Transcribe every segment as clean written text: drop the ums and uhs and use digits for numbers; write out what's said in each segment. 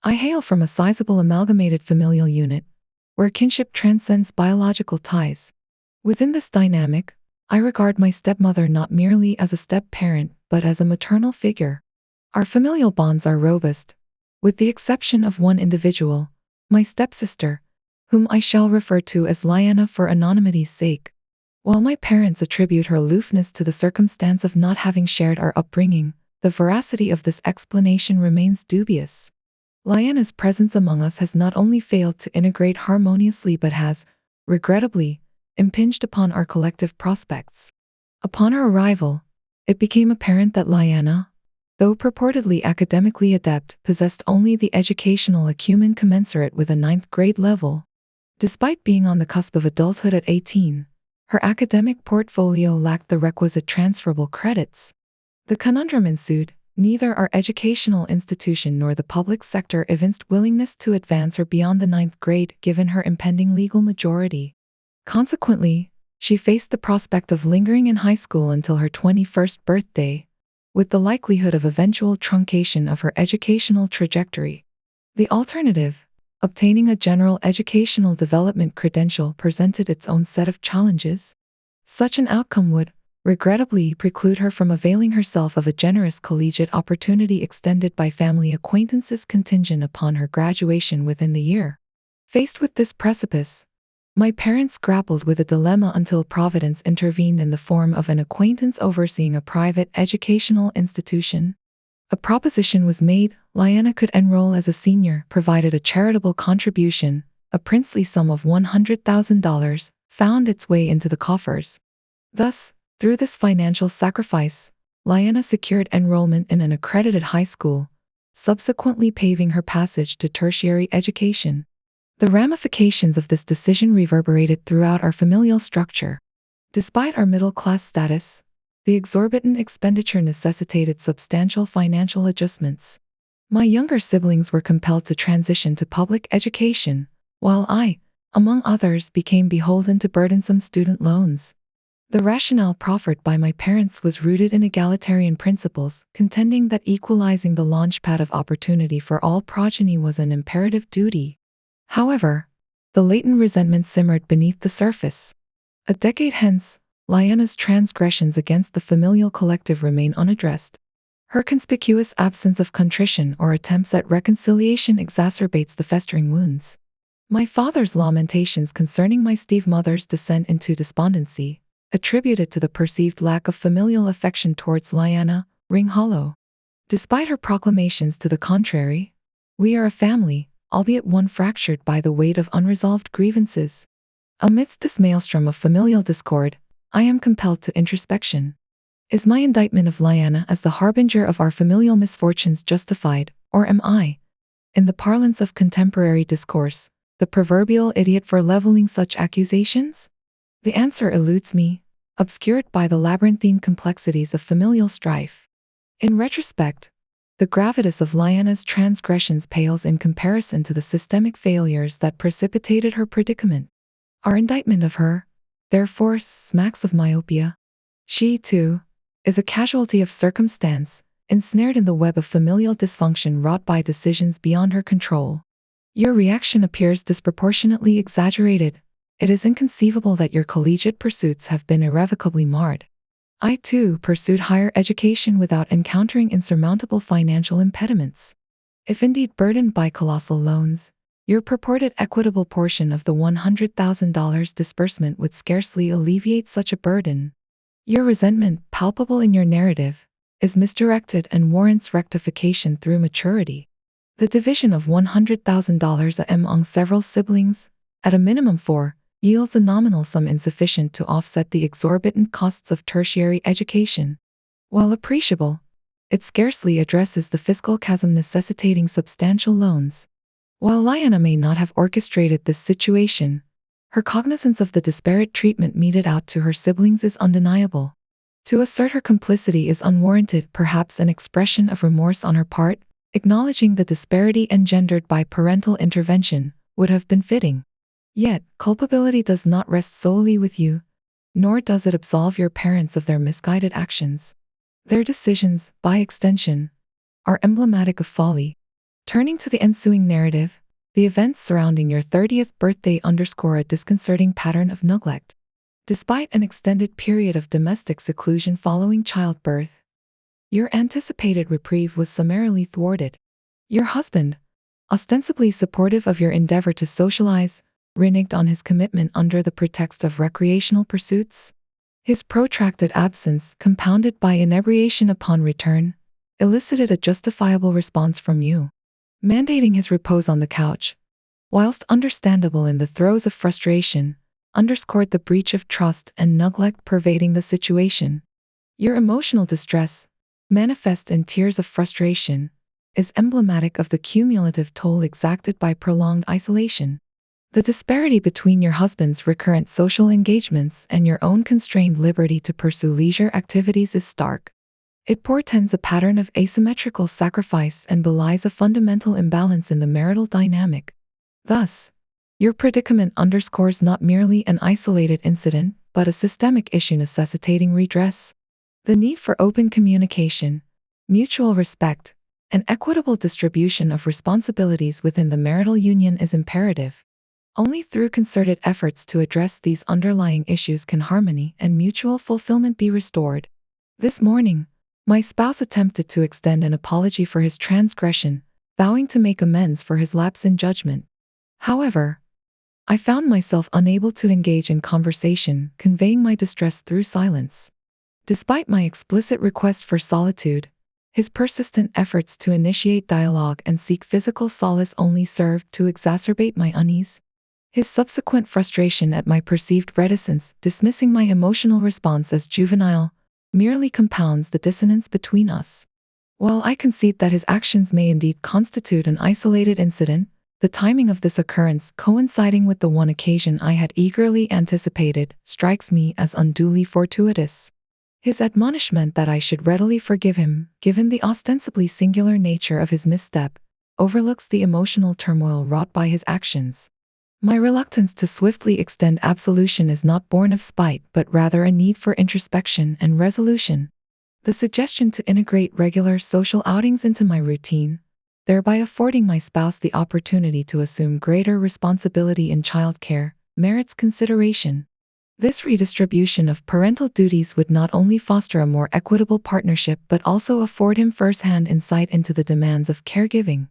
I hail from a sizable amalgamated familial unit, where kinship transcends biological ties. Within this dynamic, I regard my stepmother not merely as a step-parent, but as a maternal figure. Our familial bonds are robust, with the exception of one individual, my stepsister, whom I shall refer to as Lyanna for anonymity's sake. While my parents attribute her aloofness to the circumstance of not having shared our upbringing, the veracity of this explanation remains dubious. Lyanna's presence among us has not only failed to integrate harmoniously but has, regrettably, impinged upon our collective prospects. Upon her arrival, it became apparent that Lyanna, though purportedly academically adept, possessed only the educational acumen commensurate with a ninth grade level. Despite being on the cusp of adulthood at 18, her academic portfolio lacked the requisite transferable credits. The conundrum ensued. Neither our educational institution nor the public sector evinced willingness to advance her beyond the ninth grade given her impending legal majority. Consequently, she faced the prospect of lingering in high school until her 21st birthday, with the likelihood of eventual truncation of her educational trajectory. The alternative, obtaining a general educational development credential, presented its own set of challenges. Such an outcome would, regrettably, preclude her from availing herself of a generous collegiate opportunity extended by family acquaintances contingent upon her graduation within the year. Faced with this precipice, my parents grappled with a dilemma until Providence intervened in the form of an acquaintance overseeing a private educational institution. A proposition was made. Lyanna could enroll as a senior, provided a charitable contribution. A princely sum of $100,000 found its way into the coffers. Thus, through this financial sacrifice, Lyanna secured enrollment in an accredited high school, subsequently paving her passage to tertiary education. The ramifications of this decision reverberated throughout our familial structure. Despite our middle-class status, the exorbitant expenditure necessitated substantial financial adjustments. My younger siblings were compelled to transition to public education, while I, among others, became beholden to burdensome student loans. The rationale proffered by my parents was rooted in egalitarian principles, contending that equalizing the launchpad of opportunity for all progeny was an imperative duty. However, the latent resentment simmered beneath the surface. A decade hence, Lyanna's transgressions against the familial collective remain unaddressed. Her conspicuous absence of contrition or attempts at reconciliation exacerbates the festering wounds. My father's lamentations concerning my stepmother's descent into despondency, attributed to the perceived lack of familial affection towards Lyanna, ring hollow. Despite her proclamations to the contrary, we are a family, albeit one fractured by the weight of unresolved grievances. Amidst this maelstrom of familial discord, I am compelled to introspection. Is my indictment of Lyanna as the harbinger of our familial misfortunes justified, or am I, in the parlance of contemporary discourse, the proverbial idiot for leveling such accusations? The answer eludes me, obscured by the labyrinthine complexities of familial strife. In retrospect, the gravitas of Lyanna's transgressions pales in comparison to the systemic failures that precipitated her predicament. Our indictment of her, therefore, smacks of myopia. She, too, is a casualty of circumstance, ensnared in the web of familial dysfunction wrought by decisions beyond her control. Your reaction appears disproportionately exaggerated. It is inconceivable that your collegiate pursuits have been irrevocably marred. I, too, pursued higher education without encountering insurmountable financial impediments. If indeed burdened by colossal loans, your purported equitable portion of the $100,000 disbursement would scarcely alleviate such a burden. Your resentment, palpable in your narrative, is misdirected and warrants rectification through maturity. The division of $100,000 among several siblings, at a minimum 4, yields a nominal sum insufficient to offset the exorbitant costs of tertiary education. While appreciable, it scarcely addresses the fiscal chasm necessitating substantial loans. While Lyanna may not have orchestrated this situation, her cognizance of the disparate treatment meted out to her siblings is undeniable. To assert her complicity is unwarranted, perhaps an expression of remorse on her part. Acknowledging the disparity engendered by parental intervention would have been fitting. Yet, culpability does not rest solely with you, nor does it absolve your parents of their misguided actions. Their decisions, by extension, are emblematic of folly. Turning to the ensuing narrative, the events surrounding your 30th birthday underscore a disconcerting pattern of neglect. Despite an extended period of domestic seclusion following childbirth, your anticipated reprieve was summarily thwarted. Your husband, ostensibly supportive of your endeavor to socialize, reneged on his commitment under the pretext of recreational pursuits. His protracted absence, compounded by inebriation upon return, elicited a justifiable response from you, mandating his repose on the couch, whilst understandable in the throes of frustration, underscored the breach of trust and neglect pervading the situation. Your emotional distress, manifest in tears of frustration, is emblematic of the cumulative toll exacted by prolonged isolation. The disparity between your husband's recurrent social engagements and your own constrained liberty to pursue leisure activities is stark. It portends a pattern of asymmetrical sacrifice and belies a fundamental imbalance in the marital dynamic. Thus, your predicament underscores not merely an isolated incident, but a systemic issue necessitating redress. The need for open communication, mutual respect, and equitable distribution of responsibilities within the marital union is imperative. Only through concerted efforts to address these underlying issues can harmony and mutual fulfillment be restored. This morning, my spouse attempted to extend an apology for his transgression, vowing to make amends for his lapse in judgment. However, I found myself unable to engage in conversation, conveying my distress through silence. Despite my explicit request for solitude, his persistent efforts to initiate dialogue and seek physical solace only served to exacerbate my unease. His subsequent frustration at my perceived reticence, dismissing my emotional response as juvenile, merely compounds the dissonance between us. While I concede that his actions may indeed constitute an isolated incident, the timing of this occurrence coinciding with the one occasion I had eagerly anticipated strikes me as unduly fortuitous. His admonishment that I should readily forgive him, given the ostensibly singular nature of his misstep, overlooks the emotional turmoil wrought by his actions. My reluctance to swiftly extend absolution is not born of spite, but rather a need for introspection and resolution. The suggestion to integrate regular social outings into my routine, thereby affording my spouse the opportunity to assume greater responsibility in childcare, merits consideration. This redistribution of parental duties would not only foster a more equitable partnership but also afford him first-hand insight into the demands of caregiving.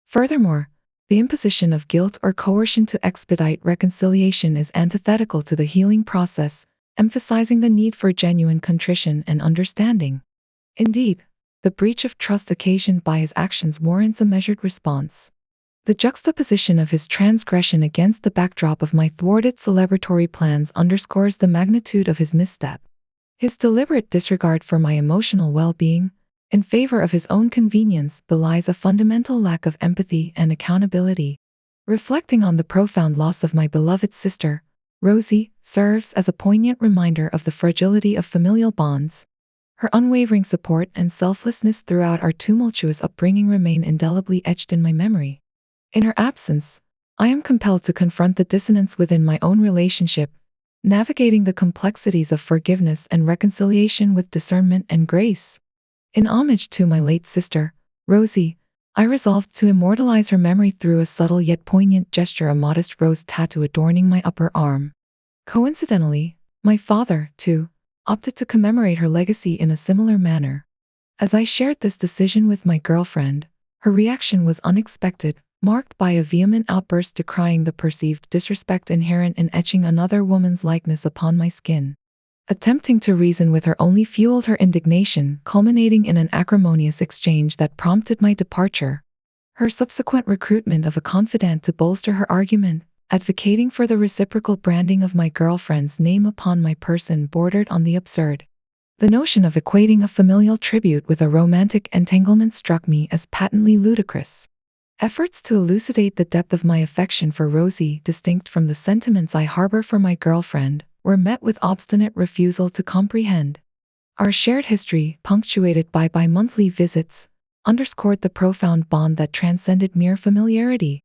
Furthermore, the imposition of guilt or coercion to expedite reconciliation is antithetical to the healing process, emphasizing the need for genuine contrition and understanding. Indeed, the breach of trust occasioned by his actions warrants a measured response. The juxtaposition of his transgression against the backdrop of my thwarted celebratory plans underscores the magnitude of his misstep. His deliberate disregard for my emotional well-being, in favor of his own convenience, belies a fundamental lack of empathy and accountability. Reflecting on the profound loss of my beloved sister, Rosie serves as a poignant reminder of the fragility of familial bonds. Her unwavering support and selflessness throughout our tumultuous upbringing remain indelibly etched in my memory. In her absence, I am compelled to confront the dissonance within my own relationship, navigating the complexities of forgiveness and reconciliation with discernment and grace. In homage to my late sister, Rosie, I resolved to immortalize her memory through a subtle yet poignant gesture, a modest rose tattoo adorning my upper arm. Coincidentally, my father, too, opted to commemorate her legacy in a similar manner. As I shared this decision with my girlfriend, her reaction was unexpected, marked by a vehement outburst decrying the perceived disrespect inherent in etching another woman's likeness upon my skin. Attempting to reason with her only fueled her indignation, culminating in an acrimonious exchange that prompted my departure. Her subsequent recruitment of a confidant to bolster her argument, advocating for the reciprocal branding of my girlfriend's name upon my person, bordered on the absurd. The notion of equating a familial tribute with a romantic entanglement struck me as patently ludicrous. Efforts to elucidate the depth of my affection for Rosie, distinct from the sentiments I harbor for my girlfriend, were met with obstinate refusal to comprehend. Our shared history, punctuated by bi-monthly visits, underscored the profound bond that transcended mere familiarity.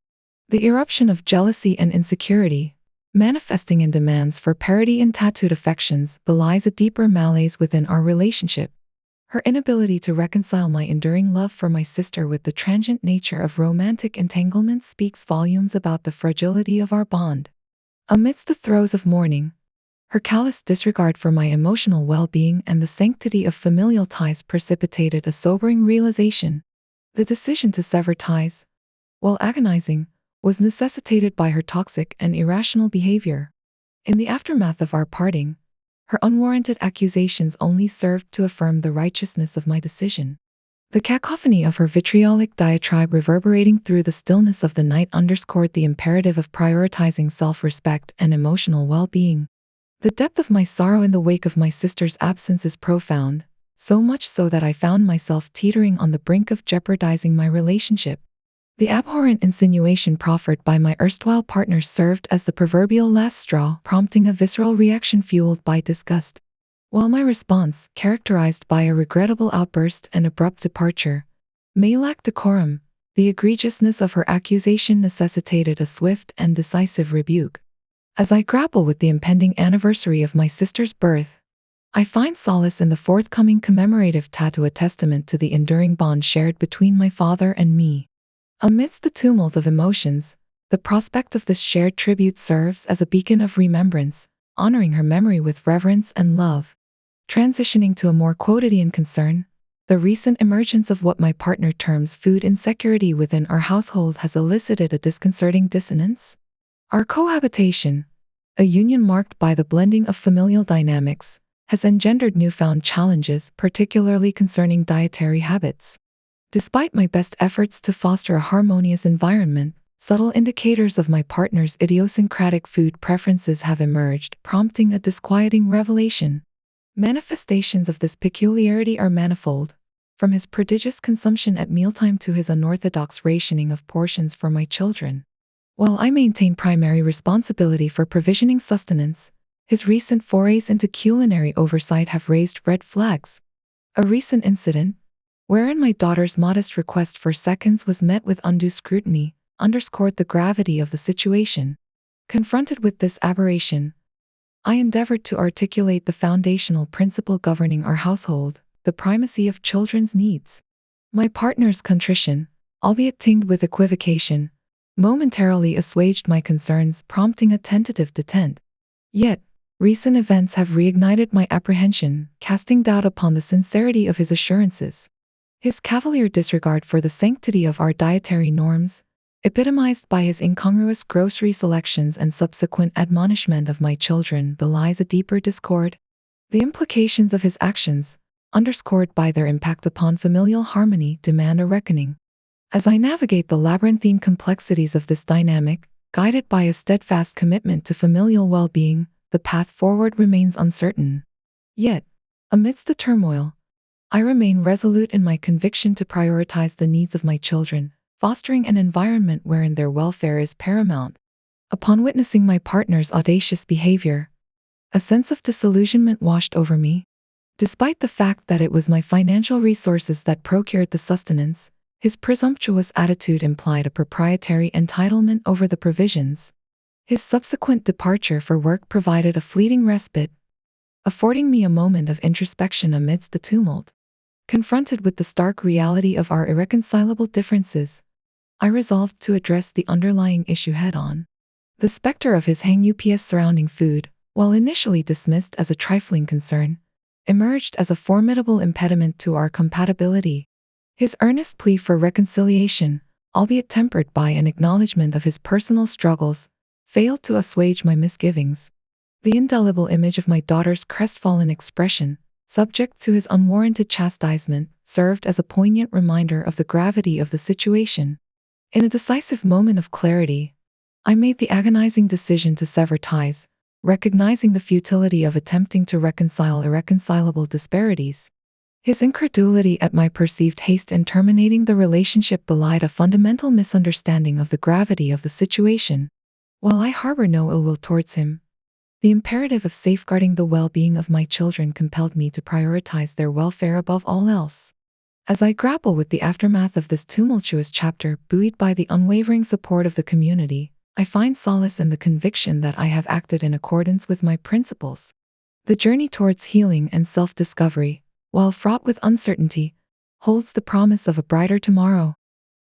The eruption of jealousy and insecurity, manifesting in demands for parity in tattooed affections, belies a deeper malaise within our relationship. Her inability to reconcile my enduring love for my sister with the transient nature of romantic entanglements speaks volumes about the fragility of our bond. Amidst the throes of mourning, her callous disregard for my emotional well-being and the sanctity of familial ties precipitated a sobering realization. The decision to sever ties, while agonizing, was necessitated by her toxic and irrational behavior. In the aftermath of our parting, her unwarranted accusations only served to affirm the righteousness of my decision. The cacophony of her vitriolic diatribe reverberating through the stillness of the night underscored the imperative of prioritizing self-respect and emotional well-being. The depth of my sorrow in the wake of my sister's absence is profound, so much so that I found myself teetering on the brink of jeopardizing my relationship. The abhorrent insinuation proffered by my erstwhile partner served as the proverbial last straw, prompting a visceral reaction fueled by disgust. While my response, characterized by a regrettable outburst and abrupt departure, may lack decorum, the egregiousness of her accusation necessitated a swift and decisive rebuke. As I grapple with the impending anniversary of my sister's birth, I find solace in the forthcoming commemorative tattoo, a testament to the enduring bond shared between my father and me. Amidst the tumult of emotions, the prospect of this shared tribute serves as a beacon of remembrance, honoring her memory with reverence and love. Transitioning to a more quotidian concern, the recent emergence of what my partner terms food insecurity within our household has elicited a disconcerting dissonance. Our cohabitation, a union marked by the blending of familial dynamics, has engendered newfound challenges, particularly concerning dietary habits. Despite my best efforts to foster a harmonious environment, subtle indicators of my partner's idiosyncratic food preferences have emerged, prompting a disquieting revelation. Manifestations of this peculiarity are manifold, from his prodigious consumption at mealtime to his unorthodox rationing of portions for my children. While I maintain primary responsibility for provisioning sustenance, his recent forays into culinary oversight have raised red flags. A recent incident, wherein my daughter's modest request for seconds was met with undue scrutiny, underscored the gravity of the situation. Confronted with this aberration, I endeavored to articulate the foundational principle governing our household, the primacy of children's needs. My partner's contrition, albeit tinged with equivocation, momentarily assuaged my concerns, prompting a tentative detent. Yet, recent events have reignited my apprehension, casting doubt upon the sincerity of his assurances. His cavalier disregard for the sanctity of our dietary norms, epitomized by his incongruous grocery selections and subsequent admonishment of my children, belies a deeper discord. The implications of his actions, underscored by their impact upon familial harmony, demand a reckoning. As I navigate the labyrinthine complexities of this dynamic, guided by a steadfast commitment to familial well-being, the path forward remains uncertain. Yet, amidst the turmoil, I remain resolute in my conviction to prioritize the needs of my children, fostering an environment wherein their welfare is paramount. Upon witnessing my partner's audacious behavior, a sense of disillusionment washed over me. Despite the fact that it was my financial resources that procured the sustenance, his presumptuous attitude implied a proprietary entitlement over the provisions. His subsequent departure for work provided a fleeting respite, affording me a moment of introspection amidst the tumult. Confronted with the stark reality of our irreconcilable differences, I resolved to address the underlying issue head-on. The specter of his hang-ups surrounding food, while initially dismissed as a trifling concern, emerged as a formidable impediment to our compatibility. His earnest plea for reconciliation, albeit tempered by an acknowledgement of his personal struggles, failed to assuage my misgivings. The indelible image of my daughter's crestfallen expression, subject to his unwarranted chastisement, served as a poignant reminder of the gravity of the situation. In a decisive moment of clarity, I made the agonizing decision to sever ties, recognizing the futility of attempting to reconcile irreconcilable disparities. His incredulity at my perceived haste in terminating the relationship belied a fundamental misunderstanding of the gravity of the situation. While I harbor no ill will towards him, the imperative of safeguarding the well-being of my children compelled me to prioritize their welfare above all else. As I grapple with the aftermath of this tumultuous chapter, buoyed by the unwavering support of the community, I find solace in the conviction that I have acted in accordance with my principles. The journey towards healing and self-discovery, while fraught with uncertainty, holds the promise of a brighter tomorrow.